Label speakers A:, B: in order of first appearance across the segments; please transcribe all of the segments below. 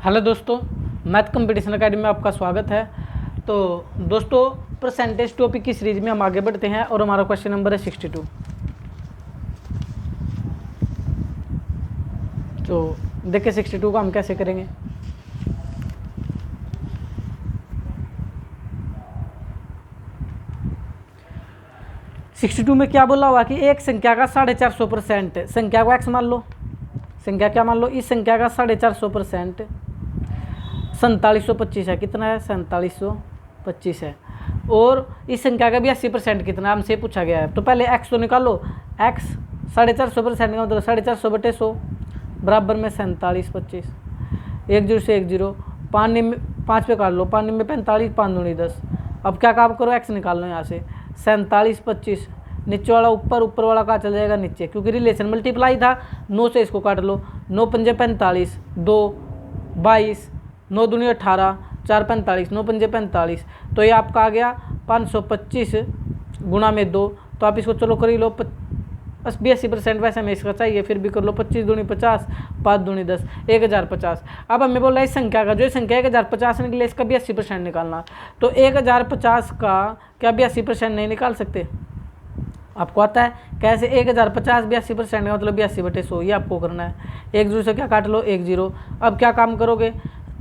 A: Hello दोस्तों, math competition academy में आपका स्वागत है। तो दोस्तों, परसेंटेज टॉपिक की सीरीज में हम आगे बढ़ते हैं और हमारा क्वेश्चन नंबर है 62। तो देखिए 62 को हम कैसे करेंगे। में क्या बोला हुआ कि एक संख्या का 450%, संख्या को x मान लो, संख्या क्या मान लो, इस संख्या का 450% 4725 है। कितना है? 4725 है। और इस संख्या का भी 80% कितना है, हमसे पूछा गया है। तो पहले x तो निकालो, x 450% का मतलब 450/100 बराबर में 4725। 1 0 से 1 0, 5 पे काट लो, 5 में 45, 5 दूनी 10। अब क्या काम करो, x निकाल लो यहाँ से। 4725 नीचे वाला ऊपर, ऊपर वाला कहाँ चल जाएगा? नीचे, क्योंकि रिलेशन मल्टीप्लाई था। 9 से इसको काट लो, 9 पंजे 45, 2 22, 9 दूनी 18, 4 45, 9 पंजे 45। तो ये आपका आ गया 525 गुणा में 2। तो आप इसको चलो कर ही लो, 80% वैसे हमें इसका चाहिए, फिर भी कर लो। 25 दूनी 50, 5 दूनी 10, 1050। अब हमें बोला इस संख्या का, जो संख्या 1050 निकले, इसका भी 80% निकालना। तो 1050 का क्या भी 80% नहीं निकाल सकते? आपको आता है कैसे? 1050 भी 80% का मतलब भी 80/100, ये आपको करना है। 1 0 से क्या काट लो? 1 0। अब क्या काम करोगे?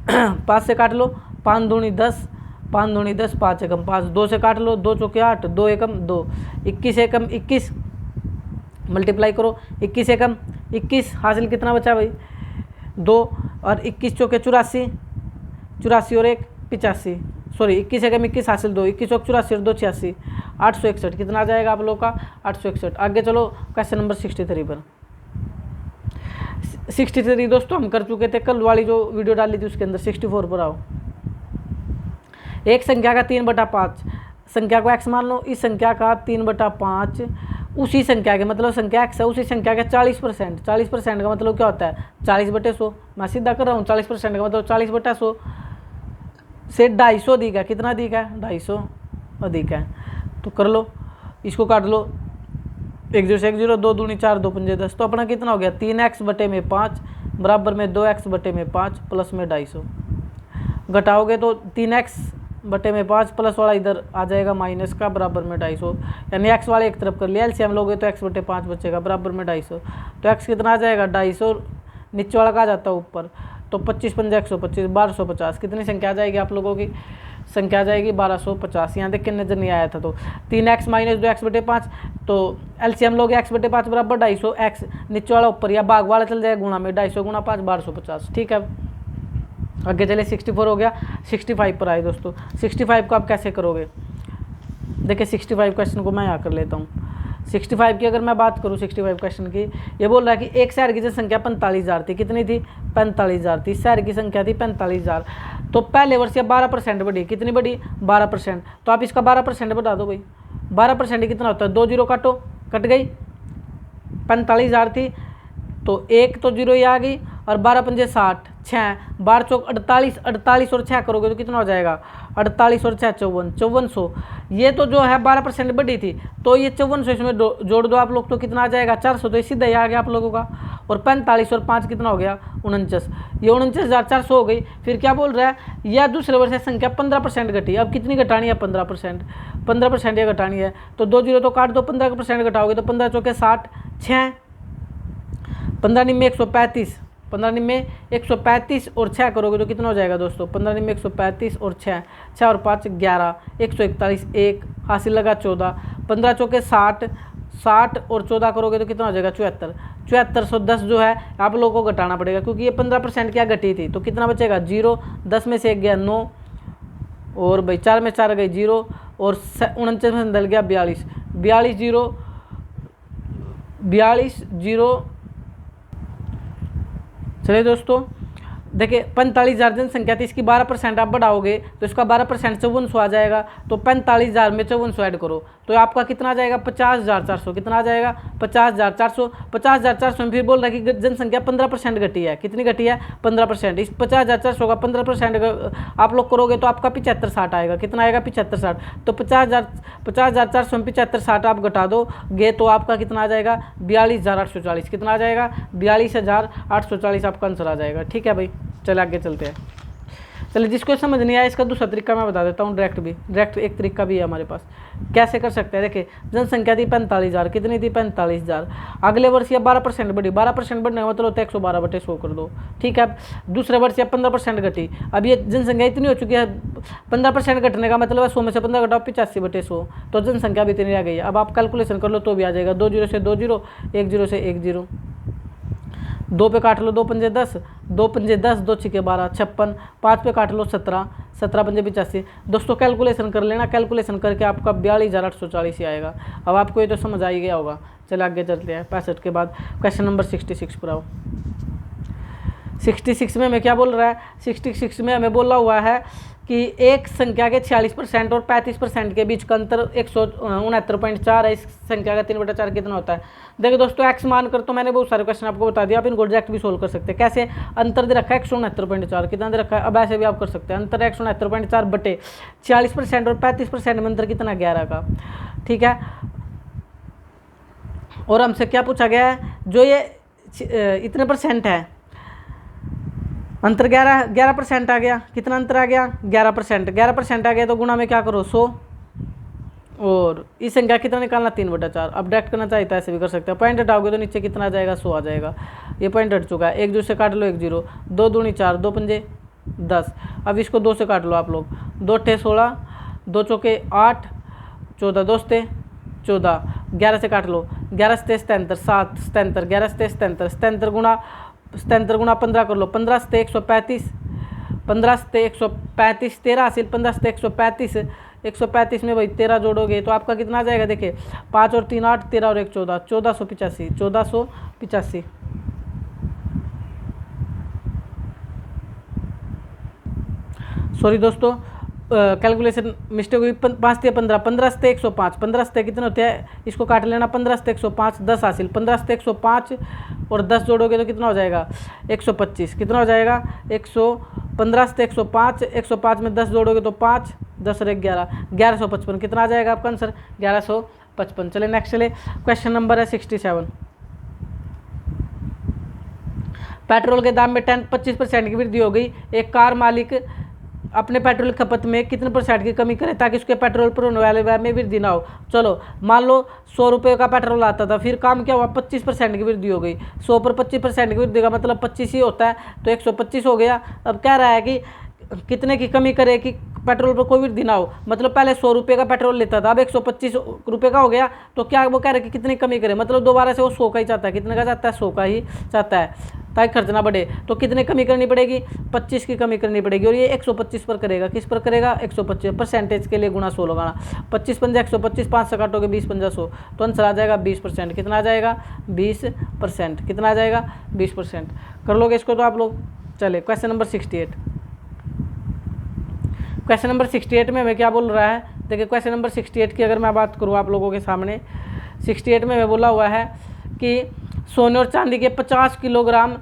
A: 5 से काट लो, 5 दूनी 10, 5 दूनी 10, 5 एकम 5, 2 से काट लो, 2 चौके 8, 2 एकम 2, 21 एकम 21, मल्टीप्लाई करो, 21 एकम 21, हासिल कितना बचा भाई? 2, और 21 चौके 84, 84 और 1 85, सॉरी 21 एकम 21 हासिल 2, 21 चौक 84 और 2 86, 861। कितना आ जाएगा आप लोग का? 861। आगे चलो क्वेश्चन नंबर 63 पर। 63 दोस्तों हम कर चुके थे, कल वाली जो वीडियो डाली थी उसके अंदर। 64 पर आओ। एक संख्या का 3/5, संख्या को x मान लो, इस संख्या का 3/5 उसी संख्या के, मतलब संख्या x है, उसी संख्या के 40%। 40% का मतलब क्या होता है? 40/100। मैं सीधा कर रहा हूँ। 40% का मतलब 40/100 से 250 अधिक है। कितना अधिक है? 250 अधिक है। तो कर लो, इसको काट लो। 1 0 से 1 0, 2 दूनी 4, 2 पंजे 10। तो अपना कितना हो गया? 3x/5 बराबर में 2x/5 प्लस में 250। घटाओगे तो 3x/5 प्लस वाला इधर आ जाएगा माइनस का, बराबर में 250। यानी x वाले एक तरफ कर लिया, एलसीएम लोगे तो x/5 बचेगा, बराबर में 250। तो x कितना आ जाएगा? 250, नीचे वाला कहाँ जाता है? ऊपर। तो 25 पंजा 125, 1250। कितनी संख्या आ जाएगी आप लोगों की? संख्या आ जाएगी 1250। यहाँ देख के नजर नहीं आया था। तो 3x माइनस 2x/5, तो एलसीएम लोगे x/5 बराबर 250, x नीचे वाला ऊपर या भाग वाला चल जाएगा गुणा में, 250 गुणा 5 1250। ठीक है, आगे चले। 64 हो गया। 65 पर आए दोस्तों। 65 को आप कैसे करोगे? देखिए 65 क्वेश्चन को मैं यहाँ कर लेता हूँ। 65 की अगर मैं बात करूँ, 65 क्वेश्चन की, ये बोल रहा है कि एक शहर की जनसंख्या 45,000 थी। कितनी थी? 45,000 थी। शहर की संख्या थी 45,000। तो पहले वर्ष या 12% बढ़ी। कितनी बढ़ी? 12%। तो आप इसका 12% बढ़ा दो भाई। 12% कितना होता है? 2 0 काटो, कट गई। 45,000 थी तो एक तो 0 ही आ गई, और 12 पंजे 60, 6 12 चौक 48, 48 और 6 करोगे तो कितना हो जाएगा? 48 और 6 54, 5400। ये तो जो है 12% बढ़ी थी, तो ये 5400 इसमें जोड़ दो आप लोग, तो कितना आ जाएगा? 400। तो सीधा ही आ गया आप लोगों का। और 45 और 5 कितना हो गया? 49। ये 49,400 हो गई। फिर क्या बोल रहा है? यह दूसरे वर्ष संख्या 15% घटी। अब कितनी घटानी है? 15%। 15% ये घटानी है। तो 2 0 तो काट दो, 15% घटाओगे तो 15 चौके 60, 6 15 निम्मे 135, 15 निम्मे 135 और 6 करोगे तो कितना हो जाएगा दोस्तों? 15 निम्मे 135 और 6, 6 और 5 11, 141, 1 हासिल लगा 14, 15 चौके 60, 60 और 14 करोगे तो कितना हो जाएगा? 74। 7410 जो है आप लोगों को घटाना पड़ेगा, क्योंकि ये 15% क्या घटी थी। तो कितना बचेगा? 0, 10 में से 1 गया 9, और भाई 4 में 4 गई 0, और 49 में निकल गया 42, 42 0, 42 0। चलिए दोस्तों, देखिए 45,000 जनसंख्या थी, इसकी 12% आप बढ़ाओगे तो इसका 12% 5400 आ जाएगा। तो 45,000 में 5400 ऐड करो तो आपका कितना आ जाएगा? 50,400। कितना आ जाएगा? 50,400। 50,400 में फिर बोल रहा है कि जनसंख्या 15% घटी है। कितनी घटी है? 15%। इस 50,400 का 15% आप लोग करोगे तो आपका 75-60 आएगा। कितना आएगा? 75-60। तो 50,400 में 75-60 आप घटा दोगे तो आपका कितना आ जाएगा? 42,840। कितना आ जाएगा? 42,840 आपका आंसर आ जाएगा। ठीक है भाई। चले आगे चलते हैं। चलिए जिसको समझ नहीं आया इसका दूसरा तरीका मैं बता देता हूँ, डायरेक्ट एक तरीका भी है हमारे पास। कैसे कर सकते हैं, देखिए जनसंख्या थी 45,000, कितनी थी 45,000, अगले वर्ष या 12% बढ़ी, 12% बढ़ने का मतलब होता है 112/100 कर दो, ठीक है। दूसरे वर्ष या 15% घटी, अब ये जनसंख्या इतनी हो चुकी है, 15% घटने का मतलब है 100 में से 15 घटाओ 85/100, तो जनसंख्या भी इतनी रह गई है। अब आप कैलकुलेशन कर लो तो भी आ जाएगा, 2 0 से 2 0, 1 0 से 1 0, 2 पे काट लो 2 पंजे 10, 2 पंजे 10, 2 छिके 12, 56, 5 पे काट लो 17, 17 पंजे 85। दोस्तों कैलकुलेशन कर लेना, कैलकुलेशन करके आपका 42,840 ही आएगा। अब आपको ये तो समझ आ ही गया होगा। चले आगे चलते हैं। 65 के बाद क्वेश्चन नंबर 66 पर आओ। 66 में हमें क्या बोल रहा है, 66 में हमें बोला हुआ है कि एक संख्या के 46% और 35% के बीच का अंतर 169.4 है। इस संख्या का 3/4 कितना होता है। देखिए दोस्तों एक्स मान कर तो मैंने बहुत सारे क्वेश्चन आपको बता दिया, आप इनको डायरेक्ट भी सोल्व कर सकते हैं। कैसे, अंतर दे रखा है 169.4, कितना दे रखा है, अब ऐसे भी आप कर सकते हैं। अंतर 169.4 बटे 40% और 35% में अंतर कितना 11 का, ठीक है। और हमसे क्या पूछा गया है, जो ये इतने परसेंट है, अंतर 11% आ गया, कितना अंतर आ गया 11% आ गया, तो गुणा में क्या करो 100, और इस संख्या कितना निकालना 3/4। अब डायरेक्ट करना चाहिए तो ऐसे भी कर सकते हैं, पॉइंट हटाओगे तो नीचे कितना आ जाएगा 100 आ जाएगा, ये पॉइंट हट चुका है। 1 0 से काट लो 1 0, 2 दूनी 4, 2 पंजे 10, अब इसको 2 से काट लो आप लोग, 2 अट्ठे 16, 2 चौके 8, 14 2 सते 14, 11 से काट लो, 11 सते 77, 7 77, 11 सते 77, 77 गुणा 15 कर लो, 15 सते 135, 15 सते 135, 13 हासिल, 15 सते 135, 135 में भाई 13 जोड़ोगे तो आपका कितना आ जाएगा, देखिए 5 और 3 8, 13 और 1 14, 1485। सॉरी दोस्तों कैलकुलेशन मिस्टेक हुई, 5 से 15, 15 से 105, 15 से कितने होते हैं, इसको काट लेना, 15 से 105, 10 हासिल, 15 से 105 और 10 जोड़ोगे तो कितना हो जाएगा 125, कितना हो जाएगा 15 से 105, 105 में 10 जोड़ोगे तो 5, 10 और 11, 1155, कितना आ जाएगा आपका आंसर 1155। चले नेक्स्ट चले, क्वेश्चन नंबर है 67। पेट्रोल के दाम में 25% की वृद्धि हो गई, एक कार मालिक अपने पेट्रोल खपत में कितने % की कमी करे ताकि उसके पेट्रोल पर होने वाले व्यय में वृद्धि ना हो। चलो मान लो 100 रुपये का पेट्रोल आता था, फिर काम क्या हुआ 25% की वृद्धि हो गई, 100 पर 25% की वृद्धि का मतलब 25 ही होता है, तो 125 हो गया। अब कह रहा है कि कितने की कमी करे कि पेट्रोल पर कोई वृद्धि ना हो, मतलब पहले 100 रुपये का पेट्रोल लेता था, अब 125 रुपये का हो गया, तो क्या वो कह रहे हैं कि कितनी कमी करे, मतलब दोबारा से वो 100 का ही चाहता है, कितने का चाहता है 100 का ही चाहता है ताकि खर्च ना बढ़े। तो कितने कमी करनी पड़ेगी 25 की कमी करनी पड़ेगी, और ये 125 पर करेगा, किस पर करेगा 125, परसेंटेज के लिए गुणा 100 लगाना, 25 पंजा 125, 5 से काटोगे 20 पंजा 100, तो आंसर आ जाएगा 20%, कितना आ जाएगा 20%, कितना आ जाएगा 20%। कर लोगे इसको तो आप लोग। चले क्वेश्चन नंबर 68। क्वेश्चन नंबर 68 में हमें क्या बोल रहा है, देखिए क्वेश्चन नंबर 68 की अगर मैं बात करूँ आप लोगों के सामने, 68 में हमें बोला हुआ है कि सोने और चांदी के 50 किलोग्राम,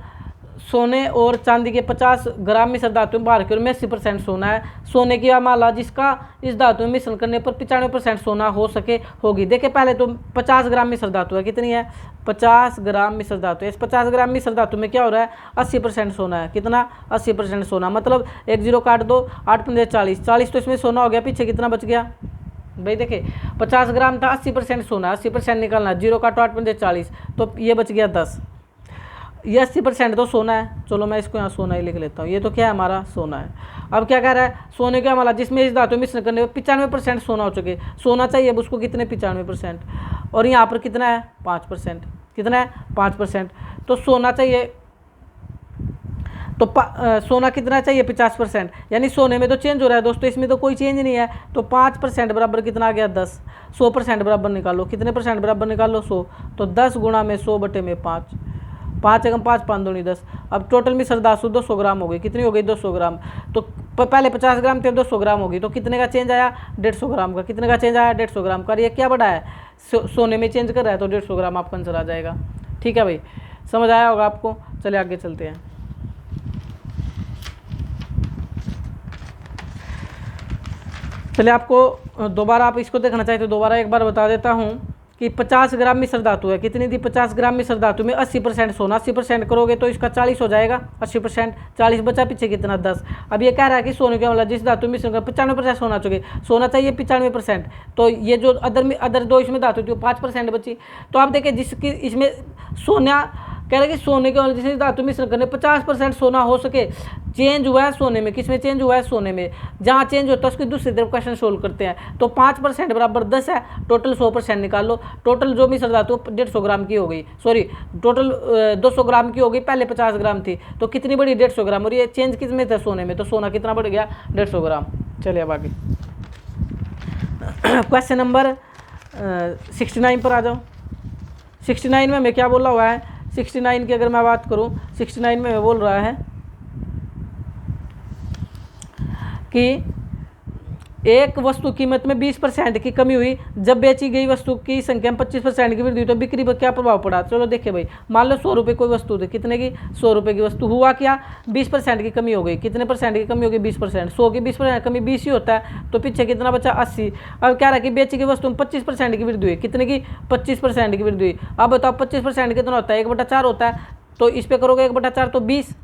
A: सोने और चांदी के 50 ग्राम मिश्र धातु में बाहर की ओर में 80% सोना है। सोने की माला जिसका इस धातु में मिश्रण करने पर 95% सोना हो सके होगी। देखिए पहले तो 50 ग्राम मिश्र धातु है, कितनी है 50 ग्राम मिश्र धातु है। इस 50 ग्राम मिश्र धातु में क्या हो रहा है 80% सोना है, कितना 80% सोना, मतलब 1 0 काट दो, 8 पंजे 40, 40 तो इसमें सोना हो गया, पीछे कितना बच गया भाई, देखिए 50 ग्राम था, 80% सोना, 80% निकालना, 0 काटो 8 पंजे 40, तो ये बच गया 10, ये 80% तो सोना है। चलो मैं इसको यहाँ सोना ही लिख लेता हूँ, ये तो क्या है हमारा सोना है। अब क्या कह रहा है, सोने का माला जिसमें इस धातु मिश्रण करने पर 95% सोना हो चुके, सोना चाहिए अब उसको कितने 95%, और यहाँ पर कितना है 5%, कितना है 5%, तो सोना चाहिए, तो सोना कितना चाहिए 50%, यानी सोने में तो चेंज हो रहा है दोस्तों, इसमें तो कोई चेंज नहीं है, तो 5% बराबर कितना आ गया 10, 100% बराबर निकालो, कितने % बराबर निकालो 100, तो 10 गुणा में 100 बटे में 5, 5 एकम 5, 5 दूनी 10। अब टोटल मिश्र धातु 200 ग्राम हो गई, कितनी हो गई 200 ग्राम, तो पहले 50 ग्राम थे 200 ग्राम होगी, तो कितने का चेंज आया 150 ग्राम का, कितने का चेंज आया 150 ग्राम का। ये क्या बढ़ा है सोने में चेंज कर रहा है, तो 150 ग्राम आपका आंसर आ जाएगा। ठीक है भाई, समझ आया होगा आपको। चलिए आगे चलते हैं। चलिए आपको दोबारा आप इसको देखना चाहिए तो दोबारा एक बार बता देता हूँ कि 50 ग्राम मिश्र धातु है, कितनी दी 50 ग्राम मिश्र धातु में 80% सोना, 80% करोगे तो इसका 40 हो जाएगा, 80%, 40 बचा पीछे कितना 10। अब ये कह रहा है कि सोने का मतलब जिस धातु मिश्रण का 95% सोना चाहिए 95%, तो ये जो अदर दो इसमें धातु थी 5% बची। तो आप देखें जिसकी इसमें सोना कह रहे कि सोने के जिसमें धातु मिश्रण करने 50% सोना हो सके, चेंज हुआ है सोने में, किसमें चेंज हुआ है सोने में, जहाँ चेंज होता है उसकी दूसरी तरफ क्वेश्चन सोल्व करते हैं। तो 5% बराबर 10 है, टोटल 100% निकाल लो। टोटल जो मिश्र धातु 150 ग्राम की हो गई, सॉरी टोटल 200 ग्राम की हो गई, पहले 50 ग्राम थी, तो कितनी बड़ी 150 ग्राम, और ये चेंज किस में था सोने में, तो सोना कितना बढ़ गया 150 ग्राम। चलिए अब आगे क्वेश्चन नंबर 69 पर आ जाओ। 69 में हमें क्या बोला हुआ है, 69 की अगर मैं बात करूं, 69 में बोल रहा है कि एक वस्तु कीमत में 20% की कमी हुई जब बेची गई वस्तु की संख्या में 25% की वृद्धि हुई तो बिक्री पर क्या प्रभाव पड़ा। चलो देखिए भाई, मान लो 100 रुपये कोई वस्तु थी, कितने की 100 रुपये की वस्तु, हुआ क्या 20% की कमी हो गई, कितने परसेंट की कमी हो गई 20%, 100 की 20% कमी 20 ही होता है, तो पीछे कितना बचा 80। अब क्या रहा कि बेची गई वस्तु में 25% की वृद्धि हुई, कितने की 25% की वृद्धि हुई। अब बताओ 25% कितना होता है, 1/4 होता है, तो इस पर करोगे 1/4 तो 20,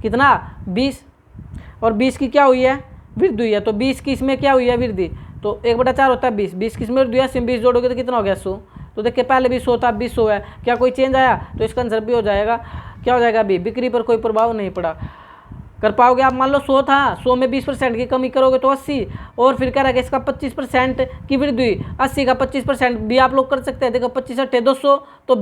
A: कितना 20, और 20 की क्या हुई है वृद्धि हुई है, तो 20 की इसमें क्या हुई है वृद्धि, तो 1/4 होता है 20, 20 की इसमें वृद्धि है, 20 जोड़ोगे तो कितना हो गया 100। तो देखिए पहले भी 100 था, अब भी 100 है, क्या कोई चेंज आया, तो इसका आंसर भी हो जाएगा, क्या हो जाएगा बी, बिक्री पर कोई प्रभाव नहीं पड़ा। कर पाओगे आप, मान लो 100 था, 100 में 20% की कमी करोगे तो 80, और फिर कह रहा है इसका 25% की वृद्धि हुई, 80 का 25% भी आप लोग कर सकते हैं। देखो 25 × 200 तो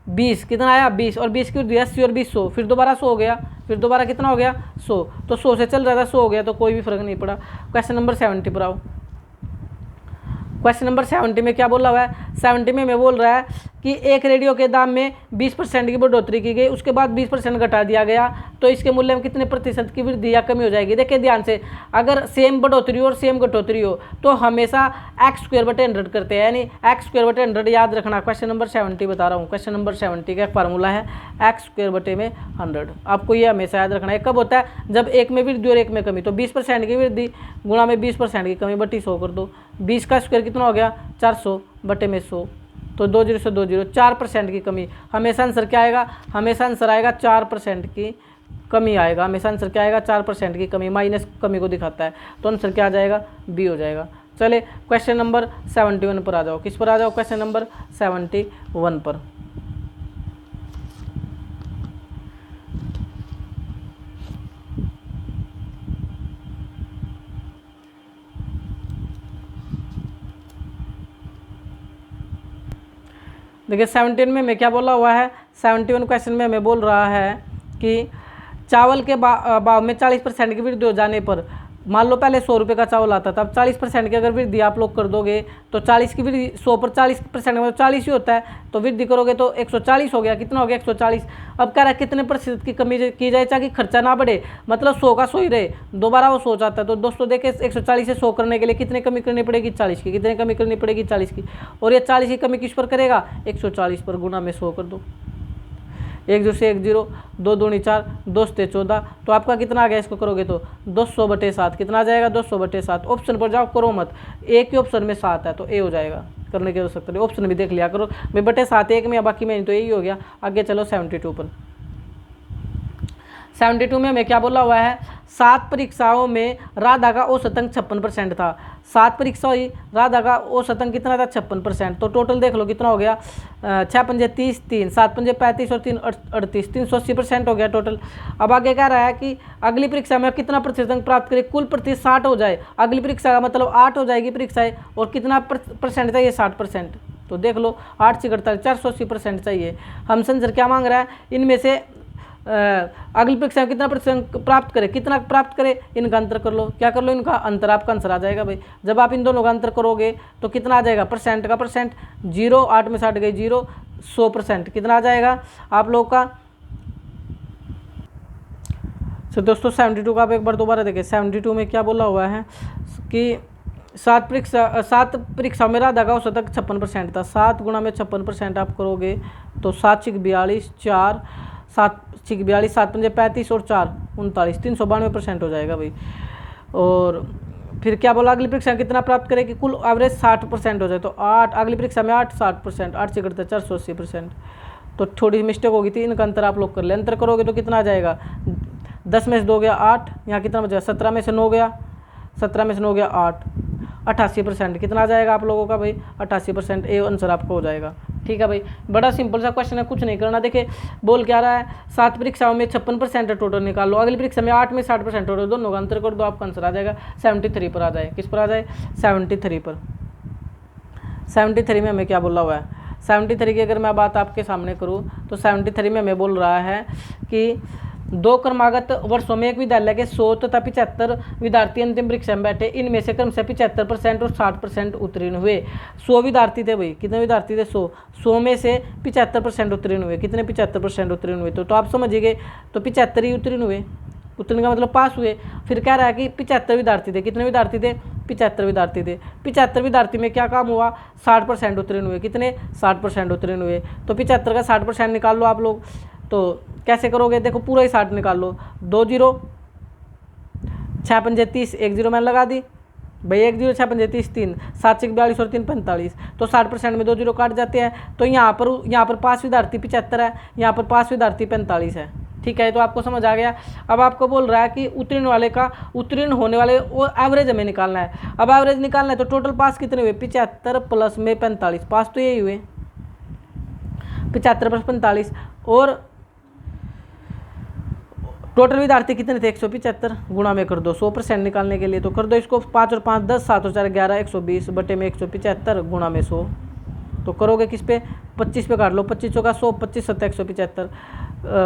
A: 20 कितना आया 20, और 20 की वृद्धि 80 और 20 100, फिर दोबारा 100 हो गया, फिर दोबारा कितना हो गया 100, तो 100 से चल रहा था 100 हो गया, तो कोई भी फर्क नहीं पड़ा। क्वेश्चन नंबर 70 पर आओ। क्वेश्चन नंबर 70 में क्या बोला हुआ है, 70 में बोल रहा है कि एक रेडियो के दाम में 20% की बढ़ोतरी की गई, उसके बाद 20% घटा दिया गया, तो इसके मूल्य में कितने प्रतिशत की वृद्धि या कमी हो जाएगी। देखिए ध्यान से, अगर सेम बढ़ोतरी हो और सेम घटोतरी हो तो हमेशा x²/100 करते हैं, यानी x²/100 याद रखना। क्वेश्चन नंबर 70 बता रहा हूँ, क्वेश्चन नंबर 70 का एक फार्मूला है x²/100, आपको ये हमेशा याद रखना है। कब होता है, जब एक में वृद्धि और एक में कमी, तो 20% की वृद्धि गुणा में 20% की कमी बटी 100 कर दो, 20 का स्क्वायर कितना हो गया 400 बटे में 100, तो 20 से 20, 4% की कमी। हमेशा आंसर क्या आएगा, हमेशा आंसर आएगा 4% की कमी आएगा, हमेशा आंसर क्या आएगा 4% की कमी, माइनस कमी को दिखाता है, तो आंसर क्या आ जाएगा बी हो जाएगा। चले क्वेश्चन नंबर 71 पर आ जाओ, किस पर आ जाओ, क्वेश्चन नंबर 71 पर। देखिए 71 में मैं क्या बोला हुआ है, 71 क्वेश्चन में मैं बोल रहा है कि चावल के भाव में 40% की वृद्धि हो जाने पर, मान लो पहले 100 रुपये का चावल आता था, अब 40% की अगर वृद्धि आप लोग कर दोगे तो 40 की वृद्धि 100 पर 40% में 40 ही होता है, तो वृद्धि करोगे तो 140 हो गया, कितना हो गया 140। अब कह रहा है कितने प्रतिशत की कमी की जाए ताकि खर्चा ना बढ़े, मतलब 100 का 100 ही रहे, दोबारा वो 100 चाहता है, तो दोस्तों देखे 140 से 100 करने के लिए कितने कमी करनी पड़ेगी 40 की, कितने कमी करनी पड़ेगी 40 की, और ये 40 की कमी किस पर करेगा 140 पर, गुणा में 100 कर दो, 1 0 से 1 0, 2 दूनी 4, 2 से 14, तो आपका कितना आ गया, इसको करोगे तो 200/7, कितना आ जाएगा 200/7। ऑप्शन पर जाओ, करो मत, एक ही ऑप्शन में 7 है तो ए हो जाएगा, करने की आवश्यकता नहीं, ऑप्शन भी देख लिया करो भाई, बटे 7 एक में या बाकी में, तो यही हो गया। आगे चलो 72 पर। 72 में हमें क्या बोला हुआ है, 7 परीक्षाओं में राधा का औसत अंक 56% था, 7 परीक्षा हुई, राधा का औसत अंक कितना था 56%, तो टोटल देख लो कितना हो गया, 6 पंजे 30, 3 7 पंजे 35 और 3 38, 380% हो गया टोटल। अब आगे कह रहा है कि अगली परीक्षा में कितना प्रतिशत अंक प्राप्त करें, कुल प्रतिशत 60 हो जाए, अगली परीक्षा का मतलब 8 हो जाएगी परीक्षाएं, और कितना परसेंट चाहिए 60%, तो देख लो 8 से 48, 480% चाहिए। हमसे आंसर क्या मांग रहा है, इनमें से अगली परीक्षा में कितना प्रतिशत प्राप्त करे, कितना प्राप्त करे, इनका अंतर कर लो, क्या कर लो इनका अंतर, आपका आंसर आ जाएगा भाई। जब आप इन दोनों का अंतर करोगे तो कितना आ जाएगा, परसेंट का परसेंट 0, 8 में 60 गई 0, 100% कितना आ जाएगा आप लोग का। तो दोस्तों 72 का आप एक बार दोबारा देखें, 72 में क्या बोला हुआ है कि 7 परीक्षा में राधा का औसत अंक 56% था, 7 गुणा में 56% आप करोगे तो 7 × 42, 4 7 × 42, 7 पंजे 35 और 4 39, 392% हो जाएगा भाई। और फिर क्या बोला अगली परीक्षा में कितना प्राप्त करें कि कुल एवरेज 60% हो जाए, तो 8, अगली परीक्षा में 8 60%, 8 से घटता 480%। तो थोड़ी मिस्टेक होगी थी, इनका अंतर आप लोग कर ले। अंतर करोगे तो कितना आ जाएगा, 10 में से 2 गया 8, यहाँ कितना बचा 17 में से 9 गया, 17 में से 9 गया 8, 88%। कितना आ जाएगा आप लोगों का भाई 88%, ए आंसर आपका हो जाएगा। ठीक है भाई, बड़ा सिंपल सा क्वेश्चन है, कुछ नहीं करना। देखिए बोल क्या रहा है, 7 परीक्षाओं में 56% है टोटल, निकाल लो। अगली परीक्षा में 8 में 60% टोटल, दोनों का अंतर कर दो, आपका आंसर आ जाएगा 73 पर आ जाए। किस पर आ जाए, 73 पर। 73 में हमें क्या बोला हुआ है, 73 की अगर मैं बात आपके सामने करूँ तो 73 में हमें बोल रहा है कि 2 क्रमागत वर्षों में एक विद्यालय के 100 तथा 75 विद्यार्थी अंतिम परीक्षा में बैठे, इनमें से क्रम से 75% और 60% उत्तीर्ण हुए। 100 विद्यार्थी थे भाई, कितने विद्यार्थी थे 100 में से 75% उत्तीर्ण हुए। कितने 75% उत्तीर्ण हुए, तो आप समझिए तो 75 ही उत्तीर्ण हुए, उत्तीर्ण का मतलब पास हुए। फिर कह रहा है कि 75 विद्यार्थी थे, कितने विद्यार्थी थे 75 विद्यार्थी थे। 75 विद्यार्थी में क्या काम हुआ, 60% उत्तीर्ण हुए। कितने 60% उत्तीर्ण हुए। तो 75 का 60% निकाल लो आप लोग, तो कैसे करोगे, देखो पूरा ही 60 निकाल लो, 2 0 6 पंजे 30, 1 0 मैंने लगा दी भाई, 1 0 6 पंजे 30 3, 7 6 42 और 3 45। तो 60% में 2 0 काट जाते हैं। तो यहाँ पर 5 विद्यार्थी 75 है, यहाँ पर 5 विद्यार्थी 45 है। ठीक है, तो आपको समझ आ गया। अब आपको बोल रहा है कि उत्तीर्ण होने वाले वो एवरेज हमें निकालना है। अब एवरेज निकालना है तो टोटल पास कितने हुए, 75 प्लस में 45, पास तो यही हुए 75 प्लस 45, और टोटल विद्यार्थी कितने थे 175, गुणा में कर दो 100% निकालने के लिए। तो कर दो इसको, 5 और 5 10, 7 और 4 11, 120 बटे में 175 गुणा में 100। तो करोगे किस पे, 25 पे काट लो, 25 चौका 100, 25 7 175,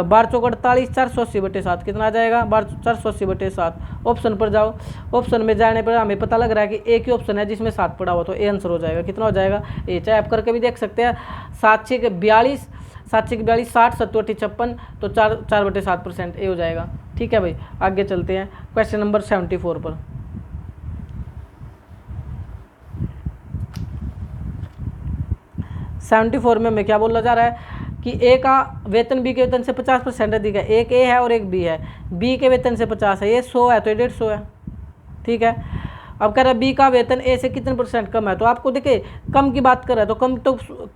A: 12 चौका 48, 480 बटे 7। कितना आ जाएगा, 480 बटे 7। ऑप्शन पर जाओ, ऑप्शन में जाने पर हमें पता लग रहा है कि एक ही ऑप्शन है जिसमें 7 पड़ा हुआ, तो ए आंसर हो जाएगा। कितना हो जाएगा ए, चाहे आप करके भी देख सकते हैं। 7 6 42, 7 6 42, 60 70 56, तो 4 बटे 7% ए हो जाएगा। ठीक है भाई, आगे चलते हैं क्वेश्चन नंबर 74 पर। 74 में हमें क्या बोला जा रहा है कि ए का वेतन बी के वेतन से 50% अधिक है। एक ए है और एक बी है, बी के वेतन से 50 है, ये 100 है तो ये 150 है। ठीक है, अब कह रहा है बी का वेतन ए से कितने % कम है। तो आपको देखिए कम की बात कर रहा है, तो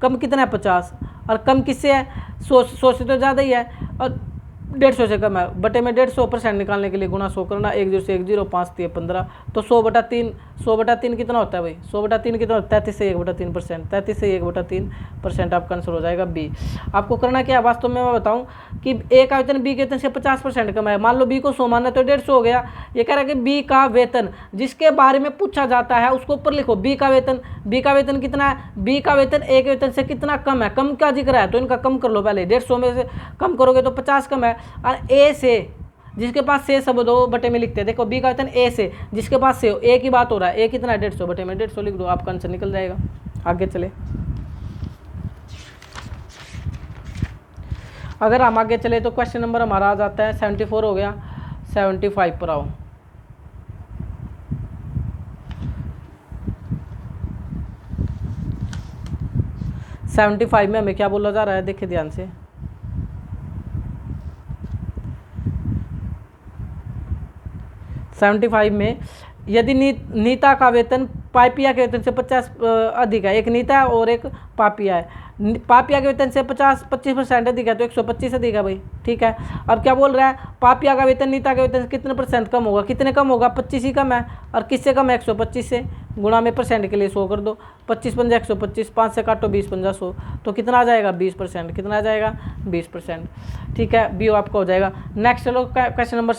A: कम कितना है 50, और कम किससे है 100 से तो ज़्यादा ही है, और 150 से कम है, बटे में 150% निकालने के लिए गुणा 100 करना, 1 0 से 1 0, 5 3 15, तो 100/3 कितना होता है भाई, 100/3 कितना होता है 33 से 1/3%, 33 से 1/3% आपका आंसर हो जाएगा बी। आपको करना क्या है, वास्तव में मैं बताऊं कि ए का वेतन बी के वेतन से 50% कम है। मान लो बी को 100 माना तो 150 हो गया। ये कह रहा है कि बी का वेतन जिसके बारे में पूछा जाता है उसको ऊपर लिखो, बी का वेतन कितना है, बी का वेतन ए के वेतन से कितना कम है, कम क्या दिख रहा है तो इनका कम कर लो पहले, 150 में से कम करोगे तो 50 कम है, और ए से जिसके पास से शब्द हो बटे में लिखते हैं। देखो बी का वेतन ए से जिसके पास से हो, ए की बात हो रहा है, ए कितना है 150, बटे में 150 लिख दो, आपका आंसर निकल जाएगा। आगे चले, अगर हम आगे चले तो क्वेश्चन नंबर हमारा आ जाता है 74 हो गया। 75 पर आओ। में हमें क्या बोला जा रहा है, देखिए ध्यान से। 75 में यदि नीता का वेतन पापिया के वेतन से 50 अधिक है, एक नीता और एक पापिया है, पापिया के वेतन से 25% अधिक है तो 125 अधिक है भाई। ठीक है, अब क्या बोल रहा है, पापिया का वेतन नीता के वेतन से कितने % कम होगा, कितने कम होगा 25 ही कम है, और किससे कम है 125 से, गुणा में परसेंट के लिए 100 कर दो, 25 पंजा 125, 5 से काटो 20 पंजा 100, तो कितना आ जाएगा 20%, कितना आ जाएगा 20%। ठीक है, बी आपका हो जाएगा। नेक्स्ट चलो क्वेश्चन नंबर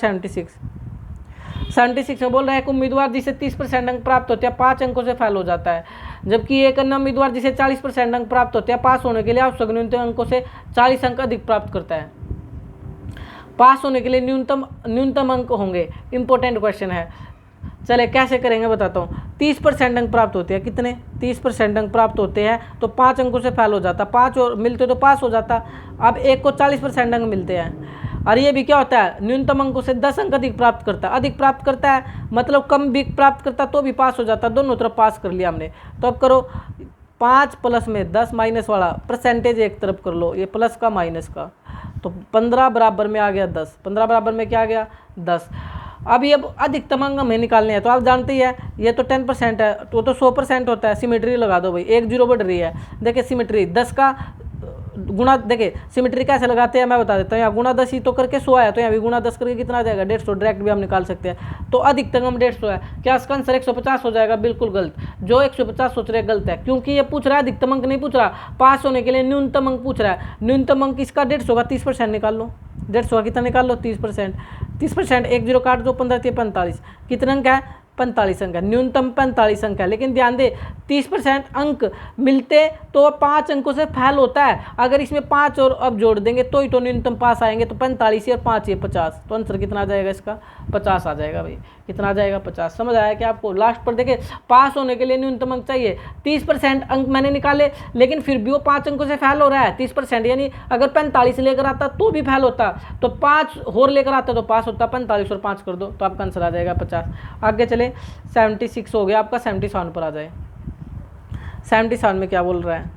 A: 76 में बोल रहा है एक उम्मीदवार जिसे 30% अंक प्राप्त होते हैं 5 अंकों से फेल हो जाता है, जबकि एक अन्य उम्मीदवार जिसे 40% अंक प्राप्त होते हैं पास होने के लिए आवश्यक न्यूनतम अंकों से 40 अंक अधिक प्राप्त करता है। पास होने के लिए न्यूनतम अंक होंगे, इंपॉर्टेंट क्वेश्चन है। चले कैसे करेंगे बताता हूँ। 30% अंक प्राप्त होते हैं, कितने 30% अंक प्राप्त होते हैं तो 5 अंकों से फेल हो जाता, 5 और मिलते तो पास हो जाता। अब एक को 40% अंक मिलते हैं, और ये भी क्या होता है न्यूनतम अंकों से 10 अंक अधिक प्राप्त करता है, मतलब कम भी प्राप्त करता तो भी पास हो जाता, दोनों तरफ पास कर लिया हमने। तो अब करो 5 प्लस में 10 माइनस वाला परसेंटेज एक तरफ कर लो, ये प्लस का माइनस का, तो 15 बराबर में आ गया 10, 15 बराबर में क्या आ गया 10। अब ये अधिकतम अंक हमें निकालने हैं, तो आप जानते ही है ये तो 10% है, तो 100% होता है। सिमेट्री लगा दो भाई, एक जीरो बढ़ रही है। देखिए सिमेट्री 10 का गुणा, देखिए सिमेट्री कैसे लगाते हैं मैं बता देता हूँ। यहाँ गुणा 10 ही तो करके 100 है, तो यहाँ भी गुणा 10 करके कितना आ जाएगा 150, डायरेक्ट भी हम निकाल सकते हैं। तो अधिकतम हम 150 है, क्या इसका आंसर 150 हो जाएगा? बिल्कुल गलत। जो 150 सोच रहे गलत है, क्योंकि ये पूछ रहा है अधिकतम अंक नहीं पूछ रहा, पास होने के लिए न्यूनतम अंक पूछ रहा है। न्यूनतम अंक इसका 150 का 30% निकाल लो, 150 का कितना निकाल लो 30%, 30% एक जीरो काट दो, 15 45, कितने अंक है 45 अंक है, न्यूनतम 45 अंक है। लेकिन ध्यान दे 30% अंक मिलते तो 5 अंकों से फेल होता है, अगर इसमें 5 और अब जोड़ देंगे तो ही तो न्यूनतम पास आएंगे। तो 45 और 5 ये 50, तो आंसर कितना आ जाएगा इसका 50 आ जाएगा भाई, कितना आ जाएगा 50। समझ आया कि आपको? लास्ट पर देखिए पास होने के लिए न्यूनतम अंक चाहिए, 30% अंक मैंने निकाले, लेकिन फिर भी वो 5 अंकों से फेल हो रहा है 30%, यानी अगर 45 लेकर आता तो भी फेल होता, तो 5 और लेकर आता तो पास होता। 45 और 5 कर दो तो आपका आंसर आ जाएगा 50। आगे चले 76 हो गया आपका, 77 पर आ जाए। 77 में क्या बोल रहा है?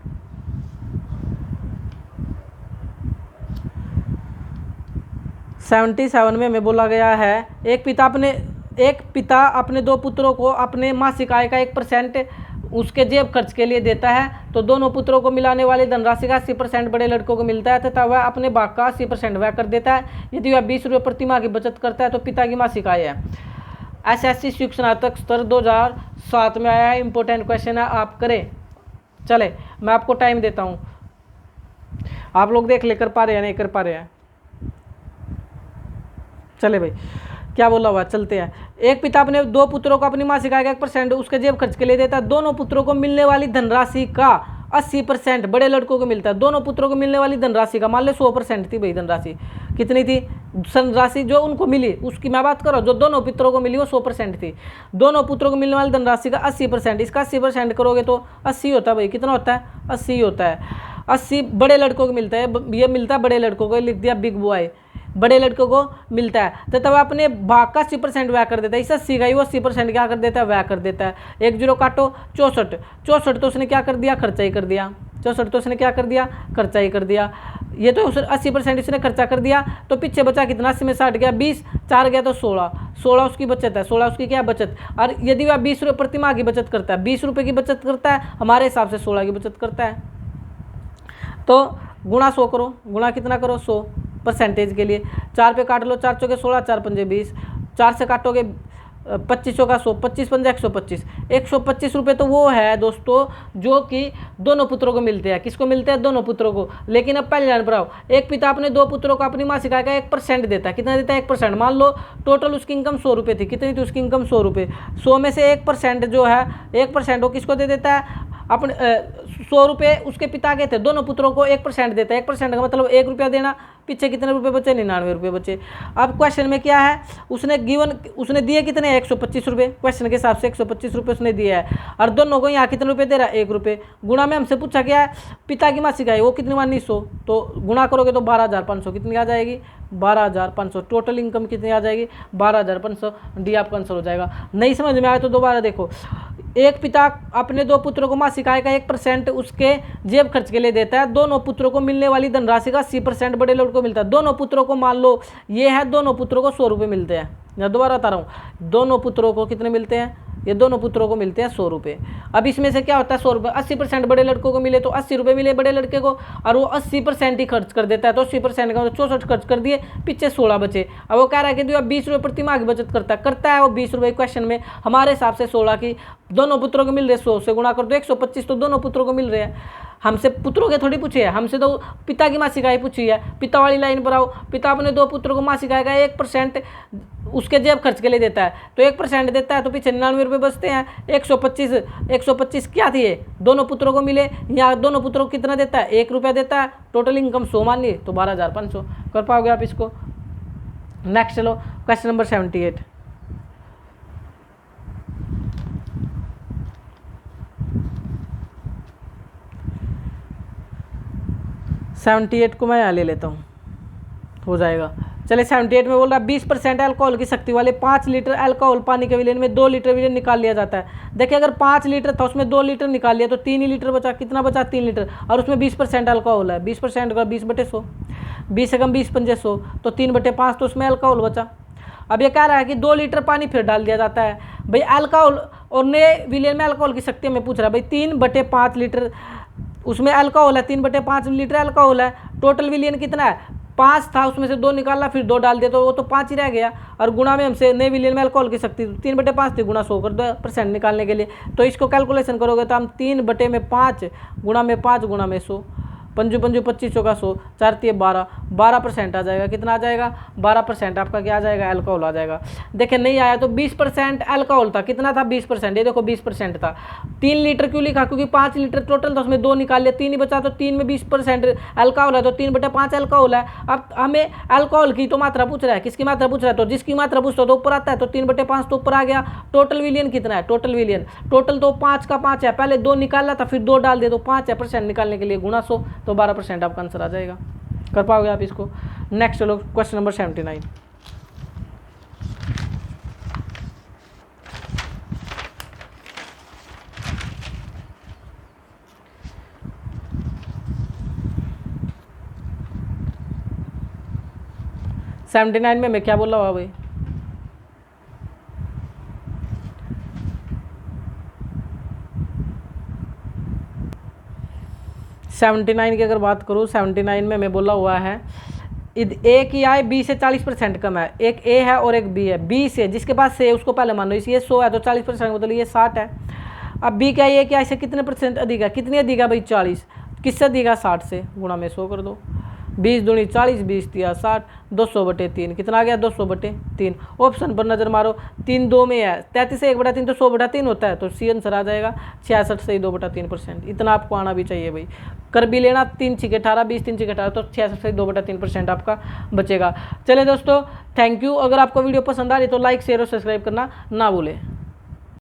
A: 77 में बोला गया है एक पिता अपने 2 पुत्रों को अपने मासिक आय का 1% उसके जेब खर्च के लिए देता है, तो दोनों पुत्रों को मिलाने वाली धनराशि का 80% बड़े लड़कों को मिलता है तथा वह अपने भाग का 80% व्यय कर देता है। यदि वह 20 रुपये प्रति माह की बचत करता है तो पिता की मासिक आय है। SSC शिक्षक स्नातक स्तर 2007 में आया है, इंपॉर्टेंट क्वेश्चन है, आप करें। चले मैं आपको टाइम देता हूँ, आप लोग देख ले कर पा रहे हैं नहीं कर पा रहे हैं। चले भाई क्या बोला हुआ, चलते हैं। एक पिता अपने 2 पुत्रों को अपनी मासिक आय का 1% उसके जेब खर्च के लिए देता है। दोनों पुत्रों को मिलने वाली धनराशि का 80% बड़े लड़कों को मिलता है। दोनों पुत्रों को मिलने वाली धनराशि का, मान लो 100% थी भाई धनराशि, कितनी थी धनराशि जो उनको मिली उसकी मैं बात कर रहा हूँ, जो दोनों पुत्रों को मिली वो 100% थी। दोनों पुत्रों को मिलने वाली धनराशि का 80%, इसका 80% करोगे तो 80 होता है भाई, कितना होता है 80 होता है। 80 बड़े लड़कों को मिलता है, ये मिलता है बड़े लड़कों को, लिख दिया बिग बॉय, बड़े लड़कों को मिलता है। तो तब अपने भाग का 80% व्यय कर देता है, इस 80 का ही वो 80% क्या कर देता है व्यय कर देता है। एक जीरो काटो 64 तो उसने क्या कर दिया खर्चा ही कर दिया, 64 तो उसने क्या कर दिया खर्चा ही कर दिया। ये तो 80% इसने खर्चा कर दिया, तो पीछे बचा कितना, 80 में 60 गया, 20 4 गया तो 16 उसकी बचत है, 16 उसकी क्या बचत। और यदि वह 20 रुपये प्रति माह की बचत करता है, 20 रुपये की बचत करता है, हमारे हिसाब से 16 की बचत करता है। तो गुणा 100 करो, गुणा कितना करो 100 परसेंटेज के लिए, 4 पे काट लो, 4 चौके 16, 4 पंजे 20, 4 से काटोगे 25 का 100, 25 पंजे 125, 125 रुपये तो वो है दोस्तों जो कि दोनों पुत्रों को मिलते हैं। किसको मिलते हैं? दोनों पुत्रों को। लेकिन अब पहले लाइन पर आओ, एक पिता अपने 2 पुत्रों को अपनी मासिक आय का 1% देता है। कितना देता है 1%, मान लो टोटल उसकी इनकम 100 रुपये थी, कितनी थी उसकी इनकम 100 रुपये, 100 में से 1% जो है 1% वो किसको दे देता है, अपने 100 रुपये उसके पिता के थे, दोनों पुत्रों को 1% देता है। 1% का मतलब 1 रुपया देना, पीछे कितने रुपए बचे 99 रुपये बचे। अब क्वेश्चन में क्या है, उसने दिए कितने 125 रुपये, क्वेश्चन के हिसाब से 125 रुपये उसने दिया है, और दोनों को यहाँ कितने रुपये दे रहा है 1 रुपये। गुणा में हमसे पूछा क्या है, पिता की मासिक आय वो कितनी मानी 100, तो गुणा करोगे तो 12,500 कितनी आ जाएगी 12,500। टोटल इनकम कितनी आ जाएगी 12,500, डी आपका आंसर हो जाएगा। नहीं समझ में आया तो दोबारा देखो, एक पिता अपने 2 पुत्रों को मासिक आय का 1% उसके जेब खर्च के लिए देता है। दोनों पुत्रों को मिलने वाली धनराशि का 80% बड़े लड़कों को मिलता है। दोनों पुत्रों को मान लो ये है, दोनों पुत्रों को 100 रुपये मिलते हैं। मैं दोबारा बता रहा हूँ, दोनों पुत्रों को कितने मिलते हैं, ये दोनों पुत्रों को मिलते हैं 100 रुपये। अब इसमें से क्या होता है 100 रुपये, 80% बड़े लड़कों को मिले तो 80 रुपये मिले बड़े लड़के को, और वो 80% ही खर्च कर देता है। तो 80% का मतलब 64 खर्च कर दिए, पीछे 16 बचे। अब वो कह रहा है कि 20 रुपये प्रति माह की बचत करता है वो 20 रुपये। क्वेश्चन में हमारे हिसाब से 16 की, दोनों पुत्रों को मिल रहे 100 से गुणा कर दो 125, तो दोनों पुत्रों को मिल रहे हैं। हमसे पुत्रों के थोड़ी पूछे है, हमसे तो पिता की मासिक आय पूछी है। पिता वाली लाइन पर आओ, पिता अपने 2 पुत्रों को मासिक आय का 1% उसके जेब खर्च के लिए देता है, तो 1% देता है, तो पीछे 99 रुपये बचते हैं। 125 क्या थी, दोनों पुत्रों को मिले, यहाँ दोनों पुत्रों को कितना देता है 1 रुपया देता है। टोटल इनकम 100 मान ली, तो 12,500 कर पाओगे आप इसको। नेक्स्ट चलो क्वेश्चन नंबर 78। 78 को मैं यहाँ ले लेता हूँ, हो जाएगा। चले 78 में बोल रहा है 20% अल्कोहल की शक्ति वाले 5 लीटर अल्कोहल पानी के विलेन में 2 लीटर विलेन निकाल लिया जाता है। देखिए अगर 5 लीटर था उसमें 2 लीटर निकाल लिया तो 3 ही लीटर बचा, कितना बचा 3 लीटर, और उसमें 20% अल्कोहल है। 20% का 20/100, 20 से कम 20 पंजे 100, तो 3/5 तो उसमें अल्कोहल बचा। अब ये कह रहा है कि 2 लीटर पानी फिर डाल दिया जाता है। भाई अल्कोहल और नए विलियन में अल्कोहल की शक्ति हमें पूछ रहा है। भाई 3/5 लीटर उसमें अल्कोहल है, 3/5 लीटर अल्कोहल है। टोटल विलियन कितना है? 5 था, उसमें से 2 निकाला फिर 2 डाल दिया तो वो तो 5 ही रह गया। और गुणा में हमसे नए विलियन में अल्कोहल की शक्ति 3/5 थी, गुणा 100 कर दो % निकालने के लिए। तो इसको कैलकुलेशन करोगे तो हम 3/5 गुणा में 5 गुणा में 100, 5 5 25 का 100, 4 3 12% आ जाएगा। कितना आ जाएगा? 12% आपका क्या आ जाएगा? अल्कोहल आ जाएगा। देखिए नहीं आया तो 20% अल्कोहल था। कितना था? 20%। ये देखो 20% था। 3 लीटर क्यों लिखा? क्योंकि 5 लीटर टोटल था, उसमें 2 निकाल लिया, 3 ही बचा, तो 3 में 20% अल्कोहल है, तो 3/5 अल्कोहल है। अब हमें अल्कोहल की तो मात्रा पूछ रहा है, किसकी मात्रा पूछ रहा है? तो जिसकी मात्रा पूछता है तो ऊपर आता है, तो 3/5 तो ऊपर आ गया। टोटल विलियन कितना है? टोटल विलियन टोटल तो 5 का 5 है, पहले 2 निकाला था फिर 2 डाल दिया तो 5 है, % निकालने के लिए गुणा 100, तो 12% आपका आंसर आ जाएगा। कर पाओगे आप इसको? नेक्स्ट चलो क्वेश्चन नंबर 79। में मैं क्या बोल रहा हूँ भाई? 79 की अगर बात करूँ, 79 में मैं बोला हुआ है ए की आय बी से 40% कम है। एक ए है और एक बी है। बी से जिसके पास से उसको पहले मान लो, इस ये 100 है तो 40% मतलब ये 60 है। अब बी क्या है? कि आय से कितने % अधिक है? कितनी अधिक है भाई? 40। किससे अधिक है? 60 से। गुणा में 100 कर दो। 20 दूनी 40, 20 दिया 60, 200/3 कितना आ गया? 200/3। ऑप्शन पर नजर मारो, 3 2 में है, 33 से 1/3 तो 100/3 होता है, तो सी आंसर आ जाएगा 66 से 2/3%। इतना आपको आना भी चाहिए भाई। कर भी लेना, 3 6 18, 20 3 6 18, तो 66 से 2/3% आपका बचेगा। चले दोस्तों, थैंक यू। अगर आपको वीडियो पसंद आ रही तो लाइक शेयर और सब्सक्राइब करना ना भूलें।